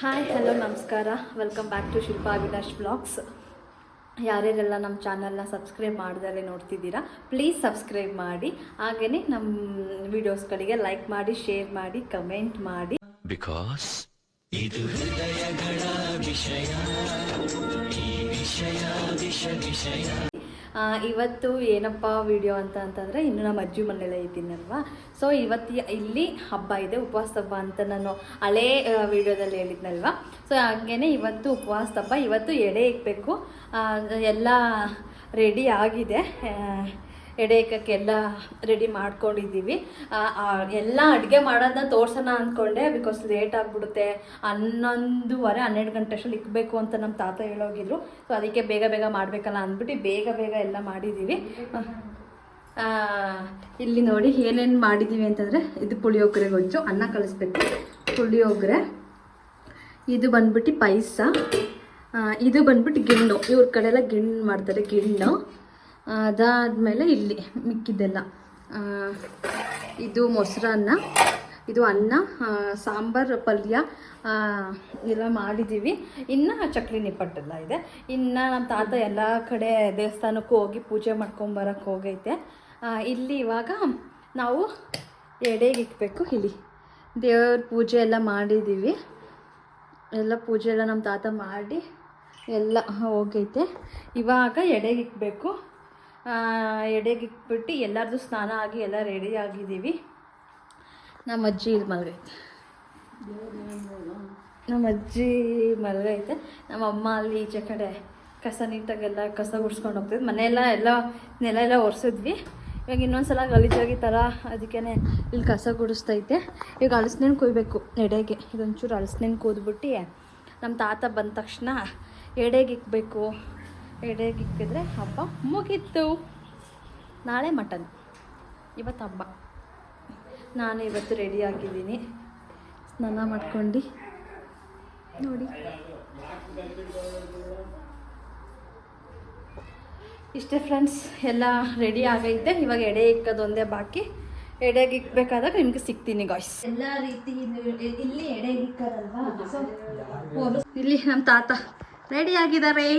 Hi hello ನಮಸ್ಕಾರ, welcome back to Shilpa Avinash blogs. ಯಾರ್ಯಾರೆಲ್ಲ ನಮ್ಮ ಚಾನಲ್ನ ಸಬ್ಸ್ಕ್ರೈಬ್ ಮಾಡಿದರೆ ನೋಡ್ತಿದ್ದೀರಾ, ಪ್ಲೀಸ್ ಸಬ್ಸ್ಕ್ರೈಬ್ ಮಾಡಿ. ಹಾಗೆಯೇ ನಮ್ಮ ವಿಡಿಯೋಸ್ಗಳಿಗೆ ಲೈಕ್ ಮಾಡಿ, ಶೇರ್ ಮಾಡಿ, ಕಮೆಂಟ್ ಮಾಡಿ. ಬಿಕಾಸ್ ಇದು ಹೃದಯಗಳ ವಿಷಯ, ಈ ವಿಷಯ ವಿಷಯ. ಇವತ್ತು ಏನಪ್ಪ ವಿಡಿಯೋ ಅಂತಂದರೆ, ಇನ್ನು ನಮ್ಮ ಅಜ್ಜಿ ಮನೆಯಲ್ಲೇ ಇದ್ದೀನಲ್ವಾ. ಸೊ ಇವತ್ತು ಇಲ್ಲಿ ಹಬ್ಬ ಇದೆ, ಉಪವಾಸ ಹಬ್ಬ ಅಂತ ನಾನು ಹಳೇ ವಿಡಿಯೋದಲ್ಲಿ ಹೇಳಿದ್ನಲ್ವ. ಸೊ ಹಾಗೇ ಇವತ್ತು ಉಪವಾಸ ಹಬ್ಬ. ಇವತ್ತು ಎಡೆ ಇಕ್ಬೇಕು, ಎಲ್ಲ ರೆಡಿ ಆಗಿದೆ. ಎಡೆ ಇಕ್ಕಕ್ಕೆಲ್ಲ ರೆಡಿ ಮಾಡ್ಕೊಂಡಿದ್ದೀವಿ. ಎಲ್ಲ ಅಡುಗೆ ಮಾಡೋದನ್ನ ತೋರ್ಸೋಣ ಅಂದ್ಕೊಂಡೆ, ಬಿಕಾಸ್ ಲೇಟ್ ಆಗಿಬಿಡುತ್ತೆ. 11:30 12 ಗಂಟೆ ಅಷ್ಟರಲ್ಲಿ ಇಕ್ಕಬೇಕು ಅಂತ ನಮ್ಮ ತಾತ ಹೇಳೋಗಿದ್ರು. ಸೊ ಅದಕ್ಕೆ ಬೇಗ ಬೇಗ ಮಾಡಬೇಕಲ್ಲ ಅಂದ್ಬಿಟ್ಟು ಬೇಗ ಎಲ್ಲ ಮಾಡಿದ್ದೀವಿ. ಇಲ್ಲಿ ನೋಡಿ ಏನೇನು ಮಾಡಿದ್ದೀವಿ ಅಂತಂದರೆ, ಇದು ಪುಳಿಯೋಗರೆ ಗೊಜ್ಜು, ಅನ್ನ ಕಳಿಸ್ಬೇಕು, ಪುಳಿಯೋಗರೆ, ಇದು ಬಂದ್ಬಿಟ್ಟು ಪಾಯಸ, ಇದು ಬಂದ್ಬಿಟ್ಟು ಗಿಣ್ಣು. ಇವ್ರ ಕಡೆ ಎಲ್ಲ ಗಿಣ್ಣು ಮಾಡ್ತಾರೆ, ಗಿಣ್ಣು. ಅದಾದಮೇಲೆ ಇಲ್ಲಿ ಮಿಕ್ಕಿದ್ದೆಲ್ಲ, ಇದು ಮೊಸರನ್ನ, ಇದು ಅನ್ನ, ಸಾಂಬಾರು, ಪಲ್ಯ ಎಲ್ಲ ಮಾಡಿದ್ದೀವಿ. ಇನ್ನು ಚಕ್ಲಿ ನಿಪ್ಪಟ್ಟೆಲ್ಲ ಇದೆ. ಇನ್ನು ನಮ್ಮ ತಾತ ಎಲ್ಲ ಕಡೆ ದೇವಸ್ಥಾನಕ್ಕೂ ಹೋಗಿ ಪೂಜೆ ಮಾಡ್ಕೊಂಬರಕ್ಕೆ ಹೋಗೈತೆ. ಇಲ್ಲಿ ಇವಾಗ ನಾವು ಎಡೆಗೆ ಇಕ್ಬೇಕು. ಇಲ್ಲಿ ದೇವ್ರ ಪೂಜೆ ಎಲ್ಲ ಮಾಡಿದ್ದೀವಿ. ಎಲ್ಲ ಪೂಜೆ ಎಲ್ಲ ನಮ್ಮ ತಾತ ಮಾಡಿ ಎಲ್ಲ ಹೋಗೈತೆ. ಇವಾಗ ಎಡೆಗೆ ಇಕ್ಬೇಕು. ಎಡೆಗೆ ಇಕ್ಬಿಟ್ಟು ಎಲ್ಲರದು ಸ್ನಾನ ಆಗಿ ಎಲ್ಲ ರೆಡಿ ಆಗಿದ್ದೀವಿ. ನಮ್ಮ ಅಜ್ಜಿ ಇಲ್ಲಿ ಮಲಗೈತೆ, ನಮ್ಮ ಅಜ್ಜಿ ಮಲಗೈತೆ. ನಮ್ಮ ಅಮ್ಮ ಅಲ್ಲಿ ಈಚೆ ಕಡೆ ಕಸ ನೀಟಾಗೆಲ್ಲ ಕಸ ಗುಡಿಸ್ಕೊಂಡು ಹೋಗ್ತದೆ. ಮನೆಯೆಲ್ಲ ನೆಲ ಎಲ್ಲ ಒರೆಸಿದ್ವಿ. ಇವಾಗ ಇನ್ನೊಂದು ಸಲ ಗಲೀಜಾಗಿ ಥರ, ಅದಕ್ಕೇ ಇಲ್ಲಿ ಕಸ ಗುಡಿಸ್ತೈತೆ. ಈಗ ಹಲಸಿನಣ್ಣು ಕೊಯ್ಬೇಕು ಎಡೆಗೆ. ಇದೊಂಚೂರು ಹಲಸಿನಣ್ಣು ಕೂದ್ಬಿಟ್ಟು ನಮ್ಮ ತಾತ ಬಂದ ತಕ್ಷಣ ಎಡೆಗೆ ಇಕ್ಬೇಕು. ಎಡೆಗೆ ಇಕ್ಕಿದ್ರೆ ಹಬ್ಬ ಮುಗೀತು. ನಾಳೆ ಮಟನ್, ಇವತ್ತು ಹಬ್ಬ. ನಾನು ಇವತ್ತು ರೆಡಿ ಆಗಿದ್ದೀನಿ, ಸ್ನಾನ ಮಾಡ್ಕೊಂಡು ನೋಡಿ. ಇಷ್ಟೇ ಫ್ರೆಂಡ್ಸ್, ಎಲ್ಲ ರೆಡಿ ಆಗೈತೆ. ಇವಾಗ ಎಡೆ ಇಕ್ಕೋದೊಂದೇ ಬಾಕಿ. ಎಡೆಗೆ ಇಕ್ಬೇಕಾದಾಗ ನಿಮ್ಗೆ ಸಿಗ್ತೀನಿ ಗಾಯ್ಸ್. ಎಲ್ಲ ರೀತಿ ಇಲ್ಲಿ ಎಡೆಗೆ ಇಕ್ಕಾರಲ್ವಾ, ಇಲ್ಲಿ ನಮ್ಮ ತಾತ ರೆಡಿ ಆಗಿದ್ದಾರೆ.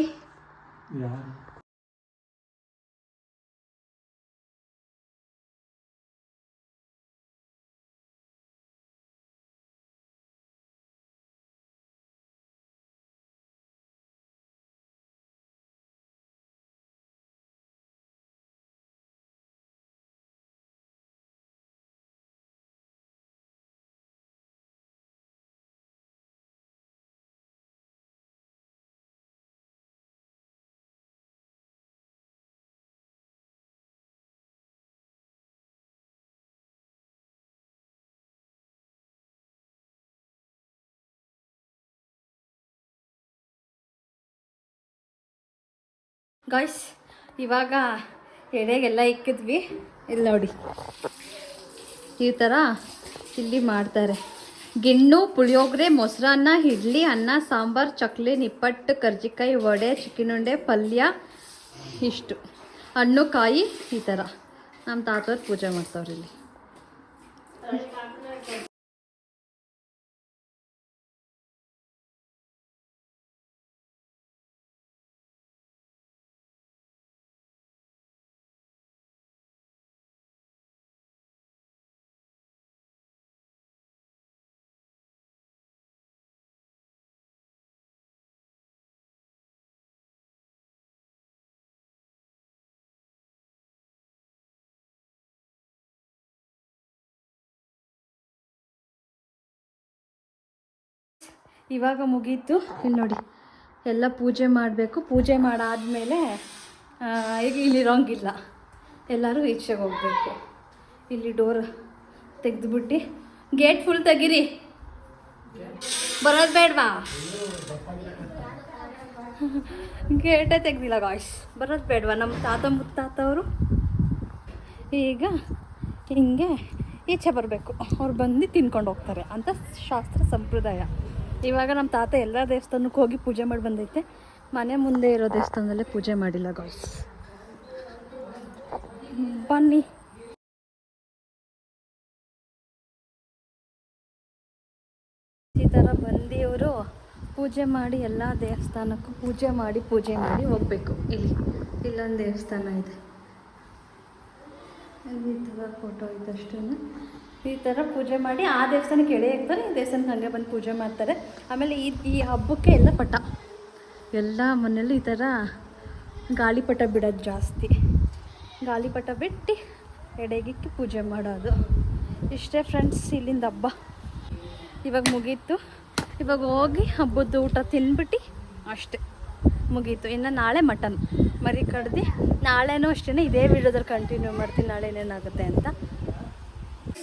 ಗಾಯ್ಸ್, ಇವಾಗ ಎಡೆಗೆಲ್ಲ ಇಕ್ಕಿದ್ವಿ. ಇಲ್ಲಿ ನೋಡಿ, ಈ ಥರ ಇಲ್ಲಿ ಮಾಡ್ತಾರೆ. ಗಿಣ್ಣು, ಪುಳಿಯೋಗರೆ, ಮೊಸರನ್ನ, ಇಡ್ಲಿ, ಅನ್ನ, ಸಾಂಬಾರು, ಚಕ್ಲಿ, ನಿಪ್ಪಟ್ಟು, ಕರ್ಜಿಕಾಯಿ, ವಡೆ, ಚಿಕನ್ ಉಂಡೆ, ಪಲ್ಯ, ಇಷ್ಟು ಹಣ್ಣು ಕಾಯಿ. ಈ ಥರ ನಮ್ಮ ತಾತವ್ರು ಪೂಜೆ ಮಾಡ್ತಾವ್ರಿ ಇಲ್ಲಿ. ಇವಾಗ ಮುಗೀತು. ಇಲ್ಲಿ ನೋಡಿ, ಎಲ್ಲ ಪೂಜೆ ಮಾಡಬೇಕು. ಪೂಜೆ ಮಾಡಾದಮೇಲೆ ಈಗ ಇಲ್ಲಿರೋಂಗಿಲ್ಲ, ಎಲ್ಲರೂ ಈಚೆಗೆ ಹೋಗಬೇಕು. ಇಲ್ಲಿ ಡೋರ್ ತೆಗೆದುಬಿಟ್ಟು, ಗೇಟ್ ಫುಲ್ ತೆಗೀರಿ, ಬರೋದು ಬೇಡವಾ? ಗೇಟೇ ತೆಗ್ದಿಲ್ಲ ಗಾಯ್ಸ್, ಬರೋದು ಬೇಡವಾ? ನಮ್ಮ ತಾತ ಮುತ್ತಾತವರು ಈಗ ಹಿಂಗೆ ಈಚೆ ಬರಬೇಕು. ಅವ್ರು ಬಂದು ತಿನ್ಕೊಂಡು ಹೋಗ್ತಾರೆ ಅಂತ ಶಾಸ್ತ್ರ ಸಂಪ್ರದಾಯ. ಇವಾಗ ನಮ್ಮ ತಾತ ಎಲ್ಲ ದೇವಸ್ಥಾನಕ್ಕೆ ಹೋಗಿ ಪೂಜೆ ಮಾಡಿ ಬಂದೈತೆ. ಮನೆ ಮುಂದೆ ಇರೋ ದೇವಸ್ಥಾನದಲ್ಲೇ ಪೂಜೆ ಮಾಡಿಲ್ಲ ಗಾಯ್ಸ್. ಬನ್ನಿ. ಈ ಥರ ಬಂದು ಇವರು ಪೂಜೆ ಮಾಡಿ ಎಲ್ಲ ದೇವಸ್ಥಾನಕ್ಕೂ ಪೂಜೆ ಮಾಡಿ ಹೋಗಬೇಕು. ಇಲ್ಲೊಂದು ದೇವಸ್ಥಾನ ಇದೆ, ಈ ಥರ ಫೋಟೋ ಇದಷ್ಟು. ಈ ಥರ ಪೂಜೆ ಮಾಡಿ ಆ ದೇವಸ್ಥಾನಕ್ಕೆ ಎಳೆ ಹಾಕ್ತಾರೆ, ಈ ದೇವಸ್ಥಾನಕ್ಕೆ ಹಂಗೆ ಬಂದು ಪೂಜೆ ಮಾಡ್ತಾರೆ. ಆಮೇಲೆ ಈ ಹಬ್ಬಕ್ಕೆ ಎಲ್ಲ ಪಟ ಎಲ್ಲ ಮನೆಯಲ್ಲೂ ಈ ಥರ ಗಾಳಿಪಟ ಬಿಡೋದು ಜಾಸ್ತಿ. ಗಾಳಿಪಟ ಬಿಟ್ಟು ಎಡೆಗಿಕ್ಕಿ ಪೂಜೆ ಮಾಡೋದು. ಇಷ್ಟೇ ಫ್ರೆಂಡ್ಸ್ ಇಲ್ಲಿಂದ ಹಬ್ಬ. ಇವಾಗ ಮುಗೀತು. ಇವಾಗ ಹೋಗಿ ಹಬ್ಬದ ಊಟ ತಿನ್ಬಿಟ್ಟು ಅಷ್ಟೇ ಮುಗೀತು. ಇನ್ನು ನಾಳೆ ಮಟನ್ ಮರಿ ಕಡ್ದು ನಾಳೆನೂ ಅಷ್ಟೇ ಇದೇ ವಿಡಿಯೋದಲ್ಲಿ ಕಂಟಿನ್ಯೂ ಮಾಡ್ತೀನಿ, ನಾಳೆ ಏನೇನಾಗುತ್ತೆ ಅಂತ.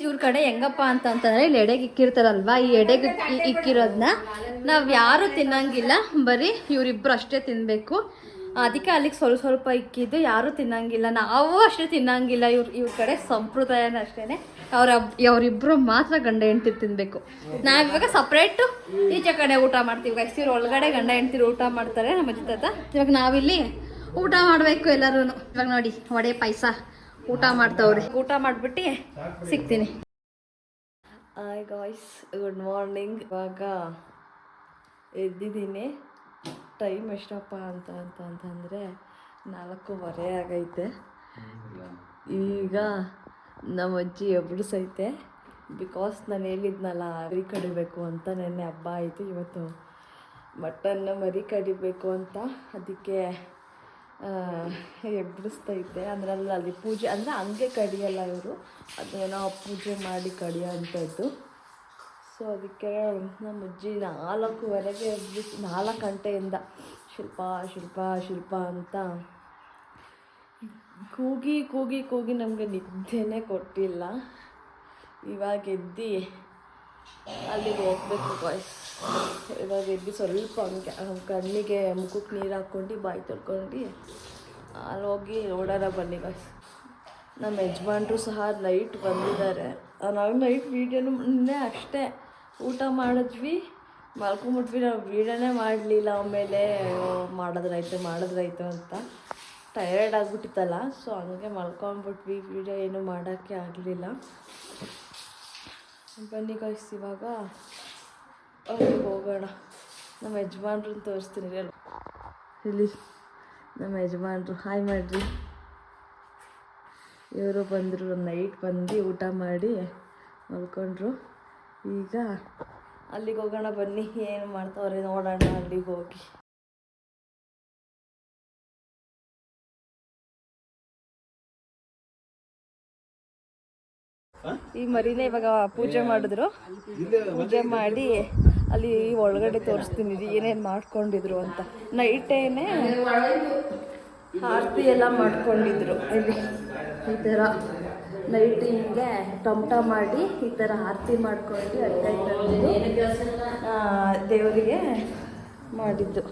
ಇವ್ರ ಕಡೆ ಹೆಂಗಪ್ಪ ಅಂತಂತಂದರೆ ಇಲ್ಲಿ ಎಡೆಗೆ ಇಕ್ಕಿರ್ತಾರಲ್ವ, ಈ ಎಡೆಗೆ ಇಕ್ಕಿರೋದನ್ನ ನಾವು ಯಾರೂ ತಿನ್ನಂಗಿಲ್ಲ, ಬರೀ ಇವರಿಬ್ಬರು ಅಷ್ಟೇ ತಿನ್ನಬೇಕು. ಅದಕ್ಕೆ ಅಲ್ಲಿಗೆ ಸ್ವಲ್ಪ ಇಕ್ಕಿದ್ದು ಯಾರೂ ತಿನ್ನಂಗಿಲ್ಲ, ನಾವು ಅಷ್ಟೇ ತಿನ್ನಂಗಿಲ್ಲ. ಇವ್ರ ಕಡೆ ಸಂಪ್ರದಾಯನ ಅಷ್ಟೇ, ಅವರಿಬ್ಬರು ಮಾತ್ರ ಗಂಡ ಹೆಂಡ್ತಿರು ತಿನ್ನಬೇಕು. ನಾವಿವಾಗ ಸಪ್ರೇಟು ಈಚೆ ಕಡೆ ಊಟ ಮಾಡ್ತೀವಿ. ಇವ್ರು ಒಳಗಡೆ ಗಂಡ ಹೆಂಡ್ತಿರು ಊಟ ಮಾಡ್ತಾರೆ ನಮ್ಮ ಅಜ್ಜಿ ತಾತ. ಇವಾಗ ನಾವಿಲ್ಲಿ ಊಟ ಮಾಡಬೇಕು ಎಲ್ಲರೂ. ಇವಾಗ ನೋಡಿ ವಡೆ ಪಾಯಸ ಊಟ ಮಾಡ್ತಾವ್ರಿ. ಊಟ ಮಾಡಿಬಿಟ್ಟು ಸಿಗ್ತೀನಿ. Hi guys, good morning. ಇವಾಗ ಎದ್ದಿದ್ದೀನಿ. ಟೈಮ್ ಎಷ್ಟಪ್ಪ ಅಂತಂದರೆ 4:15 ಆಗೈತೆ. ಈಗ ನಮ್ಮ ಅಜ್ಜಿ ಎಬ್ಬಿಸೈತೆ. ಬಿಕಾಸ್ ನಾನು ಹೇಳಿದ್ನಲ್ಲ ಮರಿ ಕಡಿಬೇಕು ಅಂತ. ನೆನ್ನೆ ಹಬ್ಬ ಆಯಿತು, ಇವತ್ತು ಮಟನ್ನ ಮರಿ ಕಡಿಬೇಕು ಅಂತ. ಅದಕ್ಕೆ ಎಬ್ಬಿಸ್ತೈತೆ. ಅಂದರೆ ಅಲ್ಲಿ ಪೂಜೆ ಅಂದರೆ ಹಂಗೆ ಕಡಿಯಲ್ಲ ಇವರು, ಅದೇನೋ ಪೂಜೆ ಮಾಡಿ ಕಡಿಯೋ ಅಂಥದ್ದು. ಸೊ ಅದಕ್ಕೆ ನಮ್ಮ ಅಜ್ಜಿ 4:15ಗೆ 4 ಗಂಟೆಯಿಂದ ಶಿಲ್ಪ ಅಂತ ಕೂಗಿ ನಮಗೆ ನಿದ್ದೆನೇ ಕೊಟ್ಟಿಲ್ಲ. ಇವಾಗ ಎದ್ದು ಅಲ್ಲಿಗೆ ಹೋಗ್ಬೇಕು ಬಾಯ್ಸ್. ಇವಾಗ ಎದ್ದು ಸ್ವಲ್ಪ ಹಂಗೆ ಕಣ್ಣಿಗೆ ಮುಖಕ್ಕೆ ನೀರು ಹಾಕ್ಕೊಂಡು ಬಾಯಿ ತೊಳ್ಕೊಂಡು ಅಲ್ಲಿ ಹೋಗಿ ಓಡಾರ ಬನ್ನಿ ಬಾಯ್ಸ್. ನಮ್ಮ ಯಜಮಾನ್ರು ಸಹ ನೈಟ್ ಬಂದಿದ್ದಾರೆ. ನಾವು ನೈಟ್ ವೀಡಿಯೋನು ಮೊನ್ನೆ ಅಷ್ಟೇ ಊಟ ಮಾಡಿದ್ವಿ, ಮಲ್ಕೊಂಬಿಟ್ವಿ. ನಾವು ವೀಡಿಯೋನೇ ಮಾಡಲಿಲ್ಲ. ಆಮೇಲೆ ಮಾಡಿದ್ರಾಯ್ತು ಅಂತ ಟಯರ್ಡ್ ಆಗಿಬಿಟ್ಟಿತ್ತಲ್ಲ, ಸೊ ಹಂಗೆ ಮಲ್ಕೊಂಬಿಟ್ವಿ. ವೀಡಿಯೋ ಏನೂ ಮಾಡೋಕ್ಕೆ ಆಗಲಿಲ್ಲ. ಬನ್ನಿ ಗೈಸ್, ಇವಾಗ ಅಲ್ಲಿಗೆ ಹೋಗೋಣ. ನಮ್ಮ ಯಜಮಾನ್ರನ್ನ ತೋರಿಸ್ತೀನಿ ಇಲ್ಲಿ. ನಮ್ಮ ಯಜಮಾನ್ರು ಹಾಯ್ ಮಾಡಿರಿ. ಇವರು ಬಂದರು, ನೈಟ್ ಬಂದು ಊಟ ಮಾಡಿ ಮಲ್ಕೊಂಡ್ರು. ಈಗ ಅಲ್ಲಿಗೆ ಹೋಗೋಣ ಬನ್ನಿ, ಏನು ಮಾಡ್ತಾವ್ರೆ ನೋಡೋಣ. ಅಲ್ಲಿಗೆ ಹೋಗಿ ಈ ಮರಿನೇ ಇವಾಗ ಪೂಜೆ ಮಾಡಿದ್ರು. ಪೂಜೆ ಮಾಡಿ ಅಲ್ಲಿ ಒಳಗಡೆ ತೋರಿಸ್ತೀನಿ ಏನೇನು ಮಾಡ್ಕೊಂಡಿದ್ರು ಅಂತ. ನೈಟೇನೆ ಆರತಿ ಎಲ್ಲ ಮಾಡ್ಕೊಂಡಿದ್ರು. ಇಲ್ಲಿ ಈ ಥರ ನೈಟ್ ಹಿಂಗೆ ಟಮಟ ಮಾಡಿ ಈ ಥರ ಆರತಿ ಮಾಡ್ಕೊಂಡು ದೇವರಿಗೆ ಮಾಡಿದ್ದು.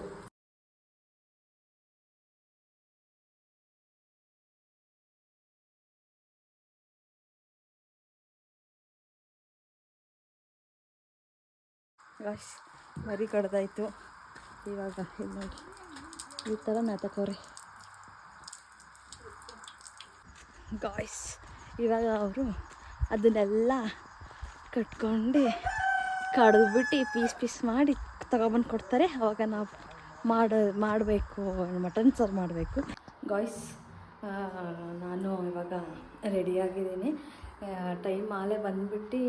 ಗಾಯ್ಸ್ ಮರಿ ಕಡ್ದಾಯ್ತು. ಇವಾಗ ಇಲ್ಲಿ ನೋಡಿ ಈ ಥರ ನಾತಕವ್ರೆ ಗಾಯ್ಸ್. ಇವಾಗ ಅವರು ಅದನ್ನೆಲ್ಲ ಕಟ್ಕೊಂಡು ಕಡ್ದುಬಿಟ್ಟು ಪೀಸ್ ಮಾಡಿ ತಗೊಬಂದು ಕೊಡ್ತಾರೆ. ಅವಾಗ ನಾವು ಮಾಡಬೇಕು, ಮಟನ್ ಸಾರು ಮಾಡಬೇಕು ಗಾಯ್ಸ್. ನಾನು ಇವಾಗ ರೆಡಿಯಾಗಿದ್ದೀನಿ. ಟೈಮ್ ಆಲೇ ಬಂದುಬಿಟ್ಟು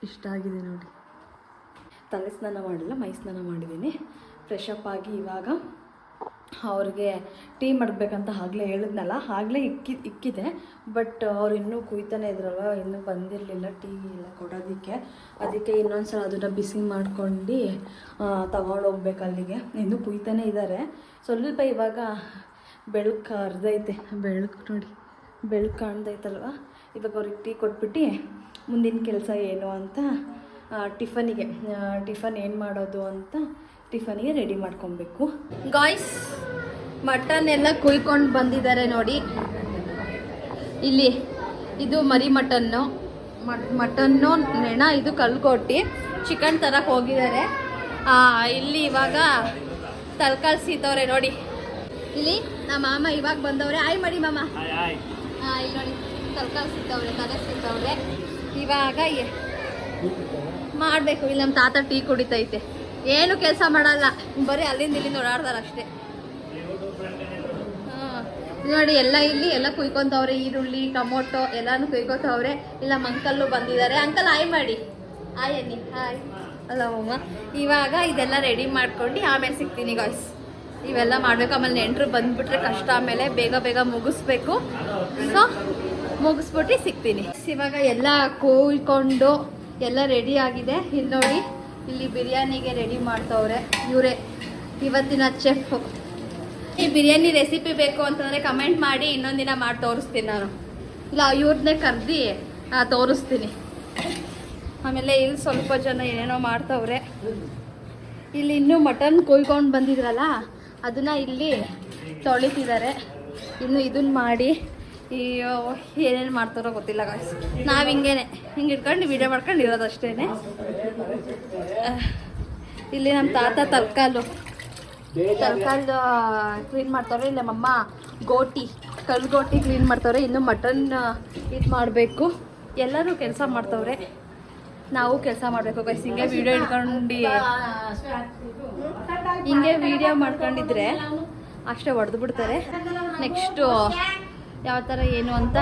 ಇಷ್ಟ ಆಗಿದೆ ನೋಡಿ. ತಲೆ ಸ್ನಾನ ಮಾಡಿಲ್ಲ, ಮೈ ಸ್ನಾನ ಮಾಡಿದ್ದೀನಿ. ಫ್ರೆಶಪ್ ಆಗಿ ಇವಾಗ ಅವ್ರಿಗೆ ಟೀ ಮಾಡಬೇಕಂತ ಆಗಲೇ ಹೇಳಿದ್ನಲ್ಲ, ಆಗಲೇ ಇಕ್ಕಿದೆ. ಬಟ್ ಅವ್ರು ಇನ್ನೂ ಕುಯ್ತಾನೆ ಇದ್ರಲ್ವ, ಇನ್ನೂ ಬಂದಿರಲಿಲ್ಲ ಟೀ ಎಲ್ಲ ಕೊಡೋದಕ್ಕೆ. ಅದಕ್ಕೆ ಇನ್ನೊಂದು ಸಲ ಅದನ್ನು ಬಿಸಿ ಮಾಡ್ಕೊಂಡು ತಗೊಂಡೋಗ್ಬೇಕು ಅಲ್ಲಿಗೆ. ಇನ್ನೂ ಕುಯ್ತಾನೆ ಇದ್ದಾರೆ. ಸ್ವಲ್ಪ ಇವಾಗ ಬೆಳಕು ಕರ್ದೈತೆ. ಬೆಳಕು ನೋಡಿ, ಬೆಳಕು ಕಾಣ್ದೈತಲ್ವ. ಇವಾಗ ಅವ್ರಿಗೆ ಟೀ ಕೊಟ್ಬಿಟ್ಟು ಮುಂದಿನ ಕೆಲಸ ಏನು ಅಂತ ಟಿಫನ್ ಏನು ಮಾಡೋದು ಅಂತ ಟಿಫನಿಗೆ ರೆಡಿ ಮಾಡ್ಕೊಬೇಕು ಗಾಯ್ಸ್. ಮಟನ್ ಎಲ್ಲ ಕುಯ್ಕೊಂಡು ಬಂದಿದ್ದಾರೆ ನೋಡಿ. ಇಲ್ಲಿ ಇದು ಮರಿ ಮಟನ್ನು ನೆಣ, ಇದು ಕಲ್ಕೊಟ್ಟು ಚಿಕನ್ ತರಕ್ಕೆ ಹೋಗಿದ್ದಾರೆ. ಇಲ್ಲಿ ಇವಾಗ ತರಕಾರಿ ಸೀತವ್ರೆ ನೋಡಿ. ಇಲ್ಲಿ ನಮ್ಮ ಮಾಮ ಇವಾಗ ಬಂದವ್ರೆ. ಆಯ್ ಮಾಡಿ ಮಾಮ. ಇಲ್ಲಿ ನೋಡಿ ತರಕಾರಿ ಸೀತವ್ರೆ, ತಲೆ ಸೀತವ್ರೆ. ಇವಾಗ ಮಾಡಬೇಕು. ಇಲ್ಲಿ ನಮ್ಮ ತಾತ ಟೀ ಕುಡಿತೈತೆ. ಏನು ಕೆಲಸ ಮಾಡಲ್ಲ, ಬರೀ ಅಲ್ಲಿಂದ ಇಲ್ಲಿ ಓಡಾಡ್ತಾರೆ ಅಷ್ಟೇ. ನೋಡಿ ಎಲ್ಲ ಇಲ್ಲಿ ಎಲ್ಲ ಕುಯ್ಕೊಂತವ್ರೆ, ಈರುಳ್ಳಿ ಟೊಮೊಟೊ ಎಲ್ಲಾನು ಕುಯ್ಕೊಂತವ್ರೆ. ಇಲ್ಲ ಅಂಕಲ್ಲು ಬಂದಿದ್ದಾರೆ. ಅಂಕಲ್ ಹಾಯ್ ಮಾಡಿ, ಹಾಯ್ ಅನ್ನಿ, ಹಾಯ್. ಅಲ್ಲ ಅಮ್ಮ, ಇವಾಗ ಇದೆಲ್ಲ ರೆಡಿ ಮಾಡ್ಕೊಂಡು ಆಮೇಲೆ ಸಿಗ್ತೀನಿ ಗಾಯ್ಸ್. ಇವೆಲ್ಲ ಮಾಡ್ಬೇಕು, ಆಮೇಲೆ ನೆಂಟರು ಬಂದ್ಬಿಟ್ರೆ ಕಷ್ಟ, ಆಮೇಲೆ ಬೇಗ ಬೇಗ ಮುಗಿಸ್ಬೇಕು. ಸೊ ಮುಗಿಸ್ಬಿಟ್ಟು ಸಿಗ್ತೀನಿ. ಇವಾಗ ಎಲ್ಲ ಕುಯ್ಕೊಂಡು ಎಲ್ಲ ರೆಡಿ ಆಗಿದೆ. ಇಲ್ಲಿ ನೋಡಿ, ಇಲ್ಲಿ ಬಿರಿಯಾನಿಗೆ ರೆಡಿ ಮಾಡ್ತವ್ರೆ ಇವರೇ, ಇವತ್ತಿನ ಚೆಫ್. ಈ ಬಿರಿಯಾನಿ ರೆಸಿಪಿ ಬೇಕು ಅಂತಂದರೆ ಕಮೆಂಟ್ ಮಾಡಿ, ಇನ್ನೊಂದಿನ ಮಾಡಿ ತೋರಿಸ್ತೀನಿ ನಾನು. ಇಲ್ಲ ಇವ್ರನ್ನೇ ಕರೆದಿ ತೋರಿಸ್ತೀನಿ. ಆಮೇಲೆ ಇಲ್ಲಿ ಸ್ವಲ್ಪ ಜನ ಏನೇನೋ ಮಾಡ್ತವ್ರೆ. ಇಲ್ಲಿ ಇನ್ನೂ ಮಟನ್ ಕೊಯ್ಕೊಂಡು ಬಂದಿದ್ರಲ್ಲ, ಅದನ್ನು ಇಲ್ಲಿ ತೊಳಿತಿದ್ದಾರೆ. ಇನ್ನು ಇದನ್ನ ಮಾಡಿ ಈ ಏನೇನು ಮಾಡ್ತಾರೋ ಗೊತ್ತಿಲ್ಲ ಗಾಯ್ಸ್. ನಾವು ಹಿಂಗೆ ಇಟ್ಕೊಂಡು ವಿಡಿಯೋ ಮಾಡ್ಕೊಂಡು ಇರೋದಷ್ಟೇ. ಇಲ್ಲಿ ನಮ್ಮ ತಾತ ತರಕಾಲು ಕ್ಲೀನ್ ಮಾಡ್ತವ್ರೆ. ಇಲ್ಲ ನಮ್ಮಮ್ಮ ಕಲ್ಗೋಟಿ ಕ್ಲೀನ್ ಮಾಡ್ತವ್ರೆ. ಇನ್ನು ಮಟನ್ ಇದು ಮಾಡಬೇಕು. ಎಲ್ಲರೂ ಕೆಲಸ ಮಾಡ್ತವ್ರೆ, ನಾವು ಕೆಲಸ ಮಾಡಬೇಕು ಗೈಸ್. ಹಿಂಗೆ ವಿಡಿಯೋ ಮಾಡ್ಕೊಂಡಿದ್ರೆ ಅಷ್ಟೇ ಹೊಡೆದು ಬಿಡ್ತಾರೆ. ನೆಕ್ಸ್ಟು ಯಾವ ಥರ ಏನು ಅಂತ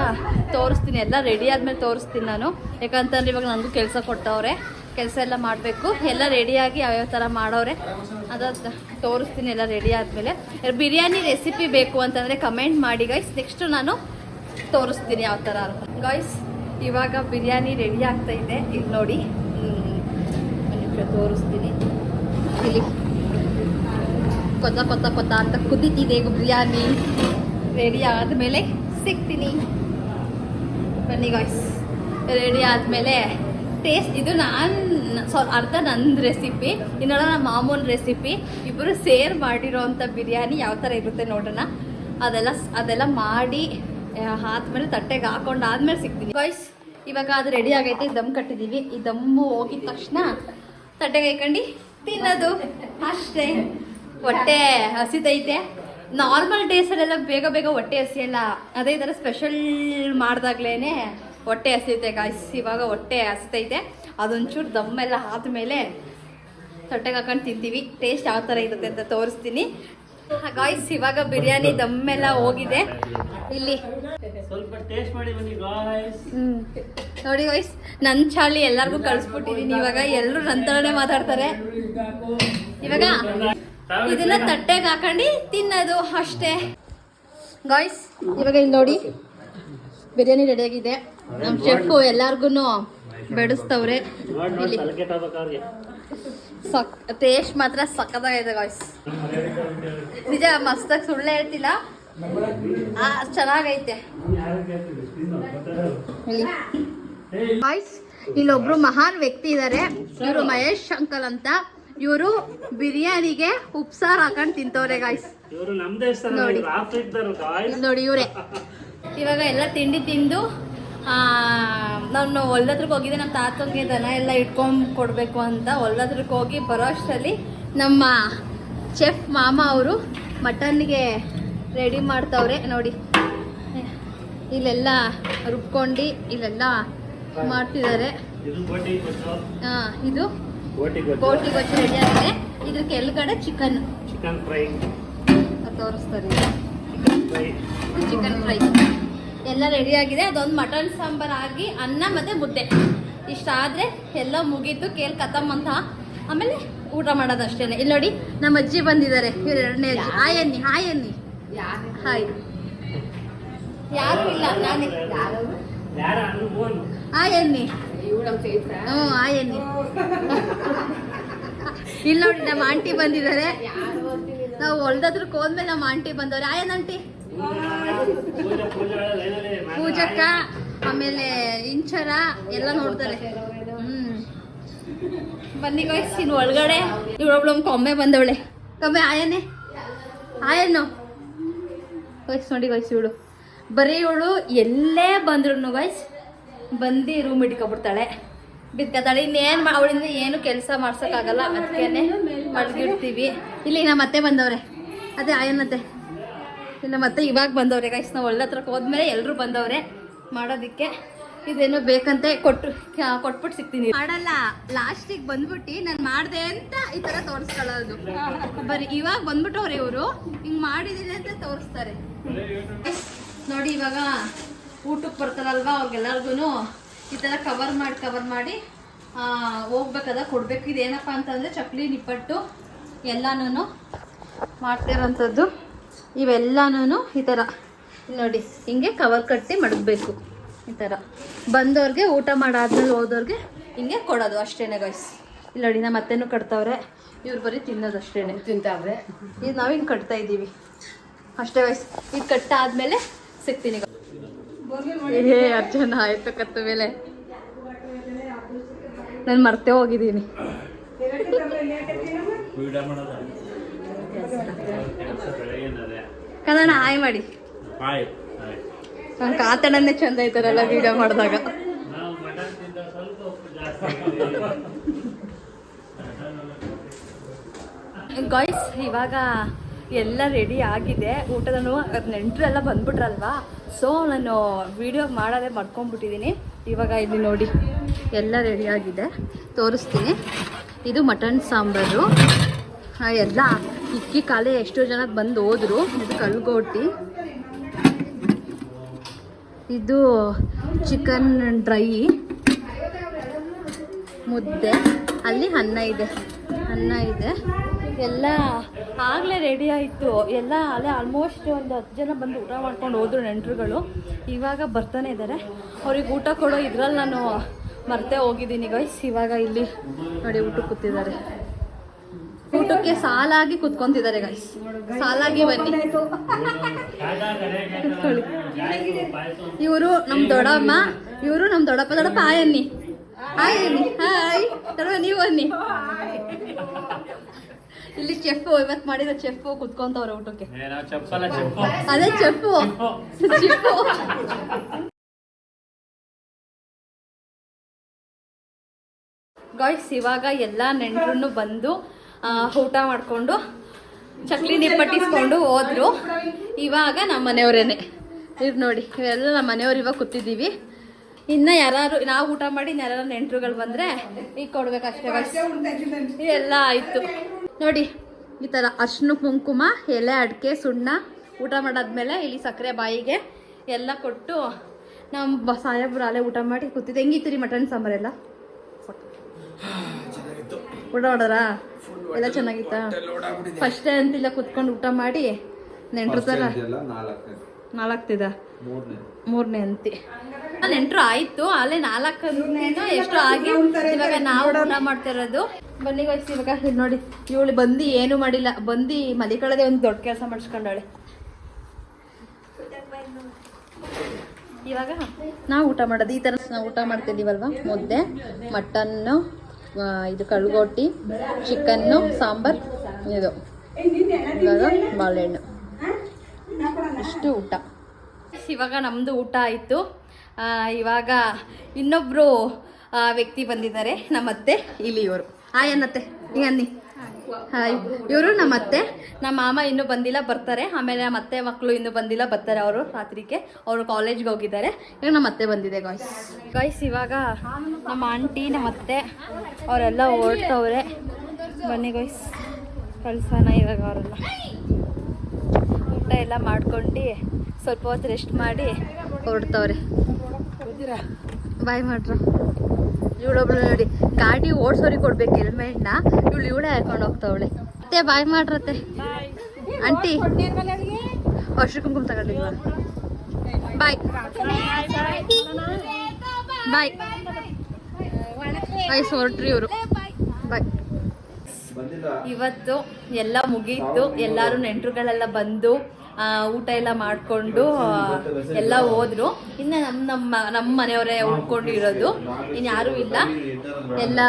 ತೋರಿಸ್ತೀನಿ. ಎಲ್ಲ ರೆಡಿ ಆದಮೇಲೆ ತೋರಿಸ್ತೀನಿ ನಾನು. ಯಾಕಂತಂದ್ರೆ ಇವಾಗ ನನಗೂ ಕೆಲಸ ಕೊಟ್ಟವ್ರೆ, ಕೆಲಸ ಎಲ್ಲ ಮಾಡಬೇಕು. ಎಲ್ಲ ರೆಡಿಯಾಗಿ ಯಾವ್ಯಾವ ಥರ ಮಾಡೋರೆ ಅದು ತೋರಿಸ್ತೀನಿ ಎಲ್ಲ ರೆಡಿ ಆದಮೇಲೆ. ಬಿರಿಯಾನಿ ರೆಸಿಪಿ ಬೇಕು ಅಂತಂದರೆ ಕಮೆಂಟ್ ಮಾಡಿ ಗೈಸ್, ನೆಕ್ಸ್ಟು ನಾನು ತೋರಿಸ್ತೀನಿ ಯಾವ ಥರ ಅಂತ. ಗೈಸ್ ಇವಾಗ ಬಿರಿಯಾನಿ ರೆಡಿ ಆಗ್ತಾ ಇದೆ. ಇಲ್ಲಿ ನೋಡಿ, ತೋರಿಸ್ತೀನಿ. ಇಲ್ಲಿ ಕೊತ್ತ ಅಂತ ಕುದೀತಿದೆ. ಈಗ ಬಿರಿಯಾನಿ ರೆಡಿ ಆದಮೇಲೆ ಸಿಗ್ತೀನಿ, ಬನ್ನಿ ಗಾಯ್ಸ್. ರೆಡಿ ಆದಮೇಲೆ ಟೇಸ್ಟ್ ಇದು ಅರ್ಧ ನಂದು ರೆಸಿಪಿ, ಇನ್ನೊಂದು ನಮ್ಮ ಮಾಮೂನ್ ರೆಸಿಪಿ. ಇಬ್ಬರು ಸೇರ್ ಮಾಡಿರೋವಂಥ ಬಿರಿಯಾನಿ ಯಾವ ಥರ ಇರುತ್ತೆ ನೋಡೋಣ. ಅದೆಲ್ಲ ಮಾಡಿ ಆದ್ಮೇಲೆ ತಟ್ಟೆಗೆ ಹಾಕೊಂಡು ಆದ್ಮೇಲೆ ಸಿಗ್ತೀನಿ ಗಾಯ್ಸ್. ಇವಾಗ ಅದು ರೆಡಿ ಆಗೈತೆ, ದಮ್ ಕಟ್ಟಿದ್ದೀವಿ. ಈ ದಮ್ಮು ಹೋಗಿದ ತಕ್ಷಣ ತಟ್ಟೆಗೆ ಹಾಕೊಂಡು ತಿನ್ನೋದು ಅಷ್ಟೇ. ಹೊಟ್ಟೆ ಹಸಿತೈತೆ. ನಾರ್ಮಲ್ ಡೇಸಲ್ಲೆಲ್ಲ ಬೇಗ ಬೇಗ ಹೊಟ್ಟೆ ಹಸಿಯಲ್ಲ, ಅದೇ ಥರ ಸ್ಪೆಷಲ್ ಮಾಡಿದಾಗ್ಲೇ ಹೊಟ್ಟೆ ಹಸಿಯುತ್ತೆ ಗಾಯ್ಸ್. ಇವಾಗ ಹೊಟ್ಟೆ ಹಸಿತೈತೆ. ಅದೊಂಚೂರು ದಮ್ಮೆಲ್ಲ ಆದಮೇಲೆ ತಟ್ಟೆಗೆ ಹಾಕೊಂಡು ತಿಂತೀವಿ. ಟೇಸ್ಟ್ ಯಾವ ಥರ ಇರುತ್ತೆ ಅಂತ ತೋರಿಸ್ತೀನಿ ಗಾಯ್ಸ್. ಇವಾಗ ಬಿರಿಯಾನಿ ದಮ್ಮೆಲ್ಲ ಹೋಗಿದೆ. ಇಲ್ಲಿ ಸ್ವಲ್ಪ ಟೇಸ್ಟ್ ಮಾಡಿ ಬನ್ನಿ ಗಾಯ್ಸ್. ನೋಡಿ ಗಾಯ್ಸ್, ನನ್ನ ಚಾಳಿ ಎಲ್ಲರಿಗೂ ಕಳಿಸ್ಬಿಟ್ಟಿದ್ದೀನಿ. ಇವಾಗ ಎಲ್ಲರೂ ನನ್ನ ಥರನೇ ಮಾತಾಡ್ತಾರೆ. ಇವಾಗ ಇದನ್ನ ತಟ್ಟೆಗೆ ಹಾಕೊಂಡು ತಿನ್ನೋದು ಅಷ್ಟೇ ಗಾಯ್ಸ್. ಇವಾಗ ಇಲ್ಲಿ ನೋಡಿ, ಬಿರಿಯಾನಿ ರೆಡಿಯಾಗಿದೆ. ನಮ್ಮ ಶೆಫ್ ಎಲ್ಲಾರ್ಗು ಬೆಳೆಸ್ತವ್ರೆ. ಇಲ್ಲಿ ಟೇಸ್ಟ್ ಮಾತ್ರ ಸಕ್ಕತ್ತಾಗಿದೆ ಗಾಯ್ಸ್. ನಿಜ ಮಸ್ತಾಗಿ ಸುಳ್ಳು ಹೇಳ್ತಿಲ್ಲ, ಚೆನ್ನಾಗೈತೆ ಗಾಯ್ಸ್. ಇಲ್ಲೊಬ್ರು ಮಹಾನ್ ವ್ಯಕ್ತಿ ಇದ್ದಾರೆ, ಇವರು ಮಹೇಶ್ ಅಂಕಲ್ ಅಂತ. ಇವರು ಬಿರಿಯಾನಿಗೆ ಉಪ್ಸಾರು ಹಾಕೊಂಡು ತಿಂತವ್ರೆ ಗಾಯ್ಸ್. ನೋಡಿ ಇವರೇ. ಇವಾಗ ಎಲ್ಲ ತಿಂಡಿ ತಿಂದು ನಾನು ಹೊಲ್ದತ್ರಕ್ಕೆ ಹೋಗಿದ್ದೆ. ನಮ್ಮ ತಾತಂಗೆ ದನ ಎಲ್ಲ ಇಟ್ಕೊಂಡು ಕೊಡಬೇಕು ಅಂತ ಹೊಲ್ದತ್ರಕ್ಕೆ ಹೋಗಿ ಬರೋ ಅಷ್ಟರಲ್ಲಿ ನಮ್ಮ ಚೆಫ್ ಮಾಮ ಅವರು ಮಟನ್ಗೆ ರೆಡಿ ಮಾಡ್ತವ್ರೆ. ನೋಡಿ ಇಲ್ಲೆಲ್ಲ ರುಬ್ಕೊಂಡು ಇಲ್ಲೆಲ್ಲ ಮಾಡ್ತಿದ್ದಾರೆ. ಇದು ಬೋಟಿ ಗೊಜ್ಜು ರೆಡಿ ಆಗಿದೆ. ಇದ್ರ ಕೆಳಗಡೆ ಚಿಕನ್ ಫ್ರೈ ತೋರಿಸ್ತಾರೆ. ಚಿಕನ್ ಫ್ರೈ ಎಲ್ಲ ರೆಡಿ ಆಗಿದೆ. ಅದೊಂದು ಮಟನ್ ಸಾಂಬಾರ್ ಆಗಿ ಅನ್ನ ಮತ್ತೆ ಮುದ್ದೆ ಇಷ್ಟ ಆದ್ರೆ ಎಲ್ಲ ಮುಗೀತು, ಕೇಲ್ ಕತಮ್ ಅಂತ. ಆಮೇಲೆ ಊಟ ಮಾಡೋದಷ್ಟೇ. ಇಲ್ಲಿ ನೋಡಿ, ನಮ್ಮ ಅಜ್ಜಿ ಬಂದಿದ್ದಾರೆ. ಇವ್ರು ಎರಡನೇ ಅಜ್ಜಿ. ಹಾಯ್ ಅನ್ನಿ, ಹಾಯ್ ಅನ್ನಿ, ಹಾಯ್. ಯಾರು ಇಲ್ಲ, ನಾನೇ. ಹಾಯ್ ಅನ್ನಿ. ಹಾಯ್ ಅನ್ನಿ. ಇಲ್ಲಿ ನೋಡಿ, ನಮ್ಮ ಆಂಟಿ ಬಂದಿದ್ದಾರೆ. ನಾವು ಹೊಲ್ದತ್ರಕ್ಕೆ ಹೋದ್ಮೇಲೆ ನಮ್ಮ ಆಂಟಿ ಬಂದವ್ರೆ. ಆಯನ್ ಆಂಟಿ, ಪೂಜಕ್ಕ, ಆಮೇಲೆ ಇಂಚರ ಎಲ್ಲ ನೋಡ್ತಾರೆ. ಬನ್ನಿ ಗಾಯ್ಸ್, ಇನ್ನು ಒಳಗಡೆ ಇವಳೊಬ್ಳು ಕೊಮ್ಮೆ ಬಂದವಳೆ. ಕೊಮ್ಮೆ ಆಯನ್ನೇ, ಆಯನ್ನು ಗಾಯ್ಸ್ ನೋಡಿ ಗಾಯ್ಸ್. ಇವಳು ಬರೀ ಇವಳು ಎಲ್ಲೇ ಬಂದ್ರು ಗಾಯ್ಸ್ ಬಂದು ರೂಮ್ ಇಟ್ಕೊಬಿಡ್ತಾಳೆ, ಬಿತ್ಕೊತಾಳೆ. ಇನ್ನೇನು ಅವಳಿಂದ ಏನು ಕೆಲಸ ಮಾಡ್ಸೋಕ್ಕಾಗಲ್ಲ, ಅದಕ್ಕೇನೆ ಮಲಗಿರ್ತೀವಿ. ಇಲ್ಲಿ ನಮ್ಮ ಅತ್ತೆ ಬಂದವ್ರೆ, ಅದೇ ಆಯನತ್ತೆ. ಇಲ್ಲ ಮತ್ತೆ ಇವಾಗ ಬಂದವ್ರೆ ಗಾಯ್ಸ್. ನಾವು ಒಳ್ಳೆ ಹತ್ರಕ್ಕೆ ಹೋದ್ಮೇಲೆ ಎಲ್ಲರೂ ಬಂದವ್ರೆ ಮಾಡೋದಕ್ಕೆ. ಇದೇನೋ ಬೇಕಂತೆ ಕೊಟ್ಬಿಟ್ಟು ಸಿಗ್ತೀನಿ. ಮಾಡಲ್ಲ, ಲಾಸ್ಟಿಗೆ ಬಂದ್ಬಿಟ್ಟು ನಾನು ಮಾಡಿದೆ ಅಂತ ಈ ತರ ತೋರಿಸ್ಕೊಳ್ಳೋದು. ಬರೀ ಇವಾಗ ಬಂದ್ಬಿಟ್ಟವ್ರೆ ಇವರು, ಹಿಂಗ್ ಮಾಡಿದೀನಿ ಅಂತ ತೋರಿಸ್ತಾರೆ ನೋಡಿ. ಇವಾಗ ಊಟಕ್ಕೆ ಬರ್ತಾರಲ್ವಾ ಅವ್ರಿಗೆಲ್ಲರಿಗೂ ಈ ತರ ಕವರ್ ಮಾಡಿ ಹೋಗ್ಬೇಕಾದ ಕೊಡ್ಬೇಕು. ಇದೇನಪ್ಪ ಅಂತಂದ್ರೆ ಚಕ್ಲಿ ನಿಪ್ಪಟ್ಟು ಎಲ್ಲಾನು ಮಾಡ್ತಿರೋಂಥದ್ದು. ಇವೆಲ್ಲನೂ ಈ ಥರ ನೋಡಿ ಹಿಂಗೆ ಕವರ್ ಕಟ್ಟಿ ಮಡಗಬೇಕು. ಈ ಥರ ಬಂದವ್ರಿಗೆ ಊಟ ಮಾಡಾದ್ಮೇಲೆ ಹೋದವ್ರಿಗೆ ಹಿಂಗೆ ಕೊಡೋದು ಅಷ್ಟೇನೆ ಗೈಸ್. ಇಲ್ಲಿ ನೋಡಿ ನಮ್ಮ ಅತ್ತೆನೂ ಕಟ್ತಾವ್ರೆ, ಇವ್ರು ಬರೀ ತಿನ್ನೋದು ಅಷ್ಟೇನೆ. ತಿಂತಾವ್ರೆ, ಇದು ನಾವು ಹಿಂಗೆ ಕಟ್ತಾ ಇದ್ದೀವಿ ಅಷ್ಟೇ ಗೈಸ್. ಇದು ಕಟ್ಟಾದ್ಮೇಲೆ ಸಿಗ್ತೀನಿ. ಏ ಅರ್ಜುನ ಆಯ್ತು ಕತ್ತ ಮೇಲೆ ನಾನು ಮರ್ತೇ ಹೋಗಿದ್ದೀನಿ. ಕನ್ನಡ ಹಾಯ್ ಮಾಡಿ. ನನ್ ಕಾತಡನ್ನೇ ಚಂದ ಐತಾರಲ್ಲ ವಿಡಿಯೋ ಮಾಡಿದಾಗ. ಗಾಯ್ಸ್ ಇವಾಗ ಎಲ್ಲ ರೆಡಿ ಆಗಿದೆ. ಊಟದನು ನೆಂಟರೆಲ್ಲ ಬಂದ್ಬಿಟ್ರಲ್ವಾ, ಸೊ ನಾನು ವಿಡಿಯೋ ಮಾಡೋದೇ ಮಾಡ್ಕೊಂಡ್ಬಿಟ್ಟಿದ್ದೀನಿ. ಇವಾಗ ಇಲ್ಲಿ ನೋಡಿ ಎಲ್ಲ ರೆಡಿ ಆಗಿದೆ, ತೋರಿಸ್ತೀನಿ. ಇದು ಮಟನ್ ಸಾಂಬಾರು ಎಲ್ಲ ಇಕ್ಕಿ ಕಾಲೇ ಎಷ್ಟೋ ಜನ ಬಂದು ಹೋದ್ರು. ಇದು ಕಲ್ಗೋಟಿ, ಇದು ಚಿಕನ್ ಡ್ರೈ, ಮುದ್ದೆ, ಅಲ್ಲಿ ಅನ್ನ ಇದೆ ಎಲ್ಲ ಆಗಲೇ ರೆಡಿ ಆಯಿತು. ಎಲ್ಲ ಅಲ್ಲೇ ಆಲ್ಮೋಸ್ಟ್ ಒಂದು 10 ಜನ ಬಂದು ಊಟ ಮಾಡ್ಕೊಂಡು ಹೋದ್ರು ನೆಂಟರುಗಳು. ಇವಾಗ ಬರ್ತಾನೆ ಇದ್ದಾರೆ. ಅವ್ರಿಗೆ ಊಟ ಕೊಡೋ ಇದ್ರಲ್ಲಿ ನಾನು ಮರ್ತೇ ಹೋಗಿದ್ದೀನಿ ಗೈಸ್. ಇವಾಗ ಇಲ್ಲಿ ನೋಡಿ ಊಟಕ್ಕೆ ಕೂತಿದ್ದಾರೆ. ಊಟಕ್ಕೆ ಸಾಲಾಗಿ ಕುತ್ಕೊಂತಿದ್ದಾರೆ ಗೈಸ್. ಸಾಲಾಗಿ ಬನ್ನಿ ಕುತ್ಕೊಳ್ಳಿ. ಇವರು ನಮ್ಮ ದೊಡ್ಡಮ್ಮ, ಇವರು ನಮ್ಮ ದೊಡ್ಡಪ್ಪ ಹಾಯ್ ಅನ್ನಿ. ಹಾಯ್ ತಡವ ನೀವು ಅನ್ನಿ. ಇಲ್ಲಿ ಚೆಫ್ ಇವತ್ತು ಮಾಡಿದ ಚೆಫ್ ಕುತ್ಕೊಂತವ್ರೆ ಊಟಕ್ಕೆ. ಅದೇ ಚೆಫು. ಗಾಯ್ಸ್ ಇವಾಗ ಎಲ್ಲ ನೆಂಟರು ಬಂದು ಊಟ ಮಾಡಿಕೊಂಡು ಚಕ್ಲಿ ನಿಪ್ಪಟ್ಟಿಸ್ಕೊಂಡು ಹೋದ್ರು. ಇವಾಗ ನಮ್ಮ ಮನೆಯವರೇನೆ ಇವ್ರು ನೋಡಿ, ಇವೆಲ್ಲ ನಮ್ಮ ಮನೆಯವ್ರು ಇವಾಗ ಕೂತಿದ್ದೀವಿ. ಇನ್ನು ಯಾರು ನಾವು ಊಟ ಮಾಡಿ ಯಾರು ನೆಂಟರುಗಳು ಬಂದರೆ ಈಗ ಕೊಡ್ಬೇಕಷ್ಟೇ ಗಾಯ್ಸ್. ಇದೆಲ್ಲ ಆಯಿತು ನೋಡಿ. ಈ ಥರ ಅರ್ಶಿನ ಕುಂಕುಮ, ಎಲೆ, ಅಡಿಕೆ, ಸುಣ್ಣ ಊಟ ಮಾಡಾದ್ಮೇಲೆ ಇಲ್ಲಿ ಸಕ್ಕರೆ ಬಾಯಿಗೆ ಎಲ್ಲ ಕೊಟ್ಟು ನಮ್ಮ ಸಾಹೇಬ್ರು ಅಲ್ಲೇ ಊಟ ಮಾಡಿ ಕೂತಿದ್ದೆ. ಹೆಂಗಿತ್ತು ರೀ ಮಟನ್ ಸಾಂಬಾರೆಲ್ಲ? ಊಟ ಮಾಡೋರಾ? ಎಲ್ಲ ಚೆನ್ನಾಗಿತ್ತಾ? ಫಸ್ಟೇ ಅಂತಿಲ್ಲ ಕುತ್ಕೊಂಡು ಊಟ ಮಾಡಿ ನೆಂಟ್ರು ಥರ 4 ಮೂರನೇ ಅಂತಿ ನೆಂಟ್ರು ಆಯಿತು. ಅಲ್ಲೇ 4 ಎಷ್ಟು ಆಗಿ ಇವಾಗ ನಾವು ಊಟ ಮಾಡ್ತಾ ಇರೋದು. ಬನ್ನಿ ಗೈಸ್ ಇವಾಗ ಇಲ್ಲಿ ನೋಡಿ, ಇವಳು ಬಂದು ಏನು ಮಾಡಿಲ್ಲ, ಬಂದು ಮಲಿಕಳದೆ ಒಂದು ದೊಡ್ಡ ಕೆಲಸ ಮಾಡಿಸ್ಕೊಂಡವಳೆ. ಇವಾಗ ನಾವು ಊಟ ಮಾಡೋದು ಈ ಥರ ನಾವು ಊಟ ಮಾಡ್ತಿದ್ದೀವಲ್ವ. ಮುದ್ದೆ, ಮಟನ್ನು, ಇದು ಕಳ್ಗೋಟಿ, ಚಿಕನ್ನು, ಸಾಂಬಾರ್, ಇದು ಇವಾಗ ಬಾಳೆಹಣ್ಣು, ಇಷ್ಟು ಊಟ. ಇವಾಗ ನಮ್ಮದು ಊಟ ಆಯಿತು. ಇವಾಗ ಇನ್ನೊಬ್ಬರು ವ್ಯಕ್ತಿ ಬಂದಿದ್ದಾರೆ, ನಮ್ಮತ್ತೆ. ಇಲ್ಲಿ ಇವರು ಹಾಯ್ ಅನ್ನತ್ತೆ, ಹಿಂಗನ್ನಿ ಹಾಯ್. ಇವರು ನಮ್ಮತ್ತೆ. ನಮ್ಮ ಮಾಮ ಇನ್ನೂ ಬಂದಿಲ್ಲ, ಬರ್ತಾರೆ. ಆಮೇಲೆ ನಮ್ಮ ಅತ್ತೆ ಮಕ್ಕಳು ಇನ್ನೂ ಬಂದಿಲ್ಲ, ಬರ್ತಾರೆ ಅವರು ರಾತ್ರಿಗೆ. ಅವರು ಕಾಲೇಜ್ಗೆ ಹೋಗಿದ್ದಾರೆ. ಇವಾಗ ನಮ್ಮ ಅತ್ತೆ ಬಂದಿದೆ ಗಾಯ್ಸ್. ಇವಾಗ ನಮ್ಮ ಆಂಟಿ, ನಮ್ಮ ಅತ್ತೆ ಅವರೆಲ್ಲ ಹೊರಡ್ತವ್ರೆ. ಬನ್ನಿ ಗಾಯ್ಸ್ ಕಳ್ಸೋಣ ಇವಾಗ. ಅವರೆಲ್ಲ ಊಟ ಎಲ್ಲ ಮಾಡ್ಕೊಂಡು ಸ್ವಲ್ಪ ಹೊತ್ತು ರೆಸ್ಟ್ ಮಾಡಿ ಹೊರಡ್ತವ್ರೆ. ಬಾಯ್ ಮಾಡ್ರ. ಇವಳೊಬ್ಳು ನೋಡಿ ಗಾಡಿ ಓಡಿಸೋರಿಗೆ ಕೊಡ್ಬೇಕು ಹೆಲ್ಮೆಟ್ನ, ಇವಳೇ ಹಾಕೊಂಡು ಹೋಗ್ತಾವಳೆ. ಮತ್ತೆ ಬಾಯ್ ಮಾಡ್ರತ್ತೆ ಆಂಟಿ. ಅರ್ಶಿನ ಕುಂಕುಮ ತಗೊಂಡಿಲ್ವಾ? ಬಾಯ್ ಬಾಯ್. ವಯಸ್ಸು ಹೊರಟ್ರಿ ಇವರು. ಬಾಯ್. ಇವತ್ತು ಎಲ್ಲ ಮುಗೀತು. ಎಲ್ಲರೂ ನೆಂಟರುಗಳೆಲ್ಲ ಬಂದು ಊಟ ಎಲ್ಲ ಮಾಡಿಕೊಂಡು ಎಲ್ಲ ಹೋದ್ರು. ಇನ್ನು ನಮ್ಮ ಮನೆಯವರೇ ಉಳ್ಕೊಂಡು ಇರೋದು, ಇನ್ನು ಯಾರೂ ಇಲ್ಲ. ಎಲ್ಲ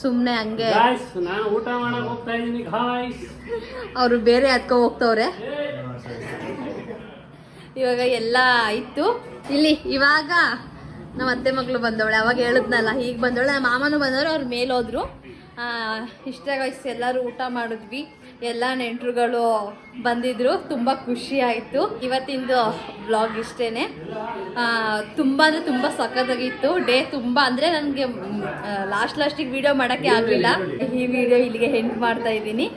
ಸುಮ್ಮನೆ ಹಂಗೆ ಅವರು ಬೇರೆ ಹತ್ಕೊ ಹೋಗ್ತವ್ರೆ. ಇವಾಗ ಎಲ್ಲ ಆಯಿತು. ಇಲ್ಲಿ ಇವಾಗ ನಮ್ಮ ಅತ್ತೆ ಮಗಳು ಬಂದವಳೆ. ಅವಾಗ ಹೇಳಿದ್ನಲ್ಲ, ಈಗ ಬಂದವಳೆ. ನಮ್ಮ ಮಾಮನೂ ಬಂದವರು, ಅವ್ರು ಮೇಲೋದ್ರು. ಇಷ್ಟ ಗೈಸ್, ಎಲ್ಲರೂ ಊಟ ಮಾಡಿದ್ವಿ, ಎಲ್ಲ ನೆಂಟರುಗಳು ಬಂದಿದ್ರು, ತುಂಬ ಖುಷಿ ಆಯಿತು. ಇವತ್ತಿಂದು ಬ್ಲಾಗ್ ಇಷ್ಟೇ. ತುಂಬ ಅಂದರೆ ತುಂಬ ಸಖತ್ತಾಗಿತ್ತು ಡೇ. ತುಂಬ ಅಂದರೆ ನನಗೆ ಲಾಸ್ಟಿಗೆ ವೀಡಿಯೋ ಮಾಡೋಕ್ಕೆ ಆಗಲಿಲ್ಲ. ಈ ವಿಡಿಯೋ ಇಲ್ಲಿಗೆ ಎಂಡ್ ಮಾಡ್ತಾ ಇದ್ದೀನಿ.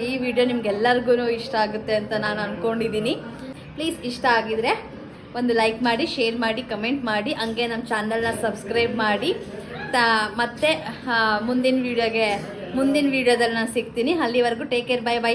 ಈ ವಿಡಿಯೋ ನಿಮ್ಗೆಲ್ಲರಿಗೂ ಇಷ್ಟ ಆಗುತ್ತೆ ಅಂತ ನಾನು ಅಂದ್ಕೊಂಡಿದ್ದೀನಿ. ಪ್ಲೀಸ್ ಇಷ್ಟ ಆಗಿದರೆ ಒಂದು ಲೈಕ್ ಮಾಡಿ, ಶೇರ್ ಮಾಡಿ, ಕಮೆಂಟ್ ಮಾಡಿ, ಹಂಗೆ ನಮ್ಮ ಚಾನಲ್ನ ಸಬ್ಸ್ಕ್ರೈಬ್ ಮಾಡಿ. ಮತ್ತೆ ಮುಂದಿನ ವಿಡಿಯೋದಲ್ಲಿ ನಾನು ಸಿಗ್ತೀನಿ. ಅಲ್ಲಿವರೆಗೂ ಟೇಕ್ ಕೇರ್, ಬೈ ಬೈ.